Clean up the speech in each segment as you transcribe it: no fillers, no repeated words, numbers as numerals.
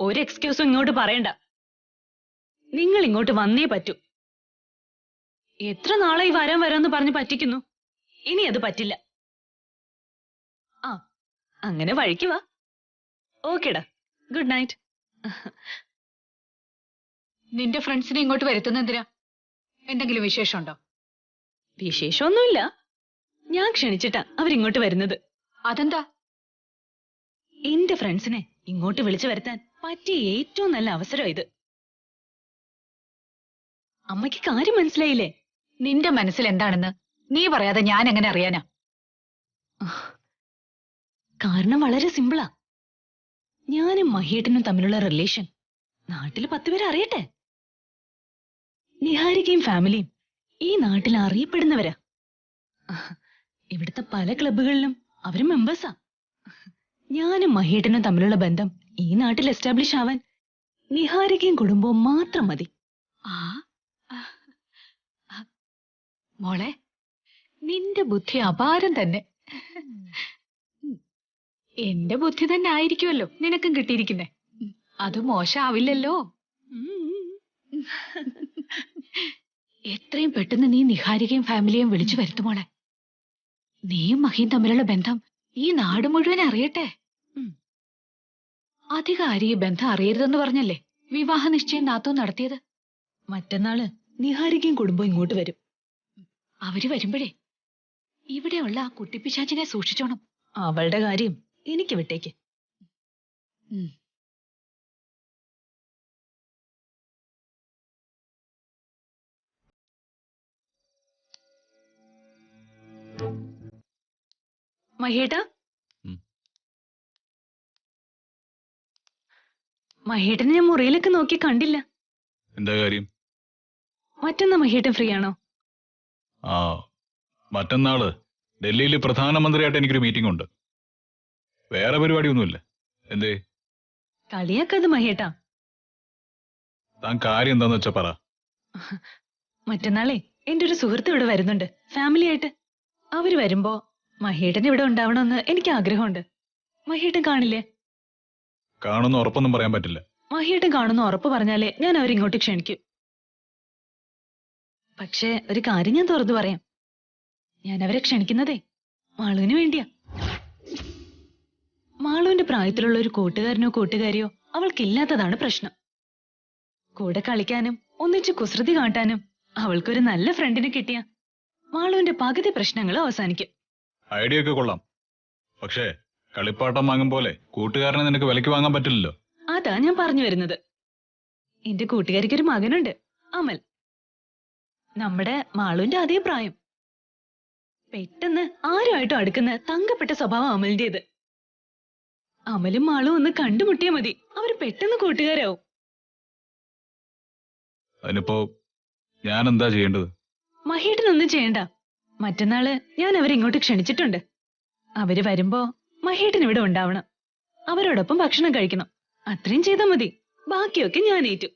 ഒരു എക്സ്ക്യൂസും ഇങ്ങോട്ട് പറയണ്ട. നിങ്ങൾ ഇങ്ങോട്ട് വന്നേ പറ്റൂ. എത്ര നാളായി വരാന്ന് പറഞ്ഞ് പറ്റിക്കുന്നു. ഇനി അത് പറ്റില്ല. ആ, അങ്ങനെ വഴിക്ക് വാ. ഓക്കേടാ, ഗുഡ് നൈറ്റ്. നിന്റെ ഫ്രണ്ട്സിനെ ഇങ്ങോട്ട് വരുത്തുന്ന എന്തിനാ? എന്തെങ്കിലും വിശേഷമുണ്ടോ? വിശേഷമൊന്നുമില്ല. ഞാൻ ക്ഷണിച്ചിട്ടാ അവരിങ്ങോട്ട് വരുന്നത്. അതെന്താ? എന്റെ ഫ്രണ്ട്സിനെ ഇങ്ങോട്ട് വിളിച്ചു വരുത്താൻ പറ്റിയ ഏറ്റവും നല്ല അവസരം ഇത്. അമ്മയ്ക്ക് കാര്യം മനസ്സിലായില്ലേ? നിന്റെ മനസ്സിൽ എന്താണെന്ന് നീ പറയാതെ ഞാൻ എങ്ങനെ അറിയാനാ? കാരണം വളരെ സിമ്പിളാ. ഞാനും മഹിയേട്ടനും തമ്മിലുള്ള റിലേഷൻ നാട്ടിൽ 10 പേര് അറിയട്ടെ. നിഹാരികയും ഫാമിലിയും ഈ നാട്ടിൽ അറിയപ്പെടുന്നവരാ. ഇവിടുത്തെ പല ക്ലബുകളിലും അവര് മെമ്പേഴ്സാ. ഞാനും മഹിയേട്ടനും തമ്മിലുള്ള ബന്ധം ഈ നാട്ടിൽ എസ്റ്റാബ്ലിഷ് ആവാൻ നിഹാരികയും കുടുംബവും മാത്രം മതി. മോളെ, നിന്റെ ബുദ്ധി അപാരം തന്നെ. എന്റെ ബുദ്ധി തന്നെ ആയിരിക്കുമല്ലോ നിനക്കും കിട്ടിയിരിക്കുന്നേ. അത് മോശമാവില്ലല്ലോ. എത്രയും പെട്ടെന്ന് നീ നിഹാരികയും ഫാമിലിയും വിളിച്ചു വരുത്തുമോളെ. നീയും മഹിയും തമ്മിലുള്ള ബന്ധം ഈ നാട് മുഴുവൻ അറിയട്ടെ. അധികം ആരും ഈ ബന്ധം അറിയരുതെന്ന് പറഞ്ഞല്ലേ വിവാഹ നിശ്ചയം നാത്തോ നടത്തിയത്. മറ്റന്നാള് നിഹാരികയും കുടുംബവും ഇങ്ങോട്ട് വരും. അവര് വരുമ്പോഴേ ഇവിടെയുള്ള ആ കുട്ടിപ്പിശാചിനെ സൂക്ഷിച്ചോണം. അവളുടെ കാര്യം എനിക്ക് വിട്ടേക്ക്. മഹേട്ടാ, മഹേട്ടനെ ഞാൻ മുറിയിലൊക്കെ നോക്കി കണ്ടില്ല. എന്താ കാര്യം? മറ്റന്നാ മഹേട്ടൻ ഫ്രീ ആണോ? ആ, മറ്റന്നാള് ഡൽഹിയിൽ പ്രധാനമന്ത്രിയായിട്ട് എനിക്കൊരു മീറ്റിംഗ് ഉണ്ട്. വേറെ പരിപാടിയൊന്നുമില്ല. എന്തേ? കളിയാക്കത് മഹേട്ടാ. താൻ കാര്യം എന്താന്ന് വെച്ചാ പറ. മറ്റന്നാളെ എന്റെ ഒരു സുഹൃത്ത് ഇവിടെ വരുന്നുണ്ട്, ഫാമിലി ആയിട്ട്. അവര് വരുമ്പോ മഹേട്ടൻ ഇവിടെ ഉണ്ടാവണമെന്ന് എനിക്ക് ആഗ്രഹമുണ്ട്. മഹേട്ടൻ കാണില്ലേ? കാണുന്ന ഉറപ്പൊന്നും പറയാൻ പറ്റില്ല. മഹേട്ടൻ കാണുന്ന ഉറപ്പ് പറഞ്ഞാലേ ഞാൻ അവരിങ്ങോട്ട് ക്ഷണിക്കൂ. പക്ഷേ ഒരു കാര്യം ഞാൻ തുറന്നു പറയാം. ഞാൻ അവരെ ക്ഷണിക്കുന്നതേ മാളുവിന് വേണ്ടിയാ. മാളുവിന്റെ പ്രായത്തിലുള്ള ഒരു കൂട്ടുകാരനോ കൂട്ടുകാരിയോ അവൾക്കില്ലാത്തതാണ് പ്രശ്നം. കൂടെ കളിക്കാനും ഒന്നിച്ച് കുസൃതി കാട്ടാനും അവൾക്കൊരു നല്ല ഫ്രണ്ടിനെ കിട്ടിയ മാളുവിന്റെ പകുതി പ്രശ്നങ്ങൾ അവസാനിക്കും. ഐഡിയ ഒക്കെ കൊള്ളാം. പക്ഷേ കളിപ്പാട്ടം വാങ്ങും പോലെ കൂട്ടുകാരനെ നിനക്ക് വിലക്ക് വാങ്ങാൻ പറ്റില്ലല്ലോ. അതാ ഞാൻ പറഞ്ഞു വരുന്നത്. എന്റെ കൂട്ടുകാരിക്കൊരു മകനുണ്ട്, അമൽ. നമ്മുടെ മാളുവിന്റെ അതേ പ്രായം. പെട്ടെന്ന് ആരുമായിട്ടും അടുക്കുന്ന തങ്കപ്പെട്ട സ്വഭാവം അമലിന്റേത്. അമലും മാളും ഒന്ന് കണ്ടുമുട്ടിയാ മതി, അവര് പെട്ടെന്ന് കൂട്ടുകാരാവും. അതിനിപ്പോ ഞാൻ എന്താ ചെയ്യേണ്ടത്? മഹേട്ടനൊന്നും ചെയ്യണ്ട. മറ്റന്നാള് ഞാൻ അവരെ ഇങ്ങോട്ട് ക്ഷണിച്ചിട്ടുണ്ട്. അവര് വരുമ്പോ മഹേട്ടൻ ഇവിടെ ഉണ്ടാവണം. അവരോടൊപ്പം ഭക്ഷണം കഴിക്കണം. അത്രയും ചെയ്താൽ മതി. ബാക്കിയൊക്കെ ഞാൻ ഏറ്റു.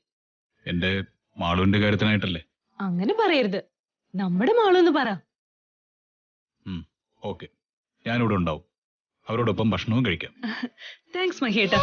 എന്റെ മാളുവിന്റെ കാര്യത്തിനായിട്ടല്ലേ? അങ്ങനെ പറയരുത്. നമ്മുടെ മാളൊന്ന് പറ. ഓക്കെ, ഞാനിവിടെ ഉണ്ടാവും. അവരോടൊപ്പം ഭക്ഷണവും കഴിക്കാം. താങ്ക്സ് മഹേട്ട.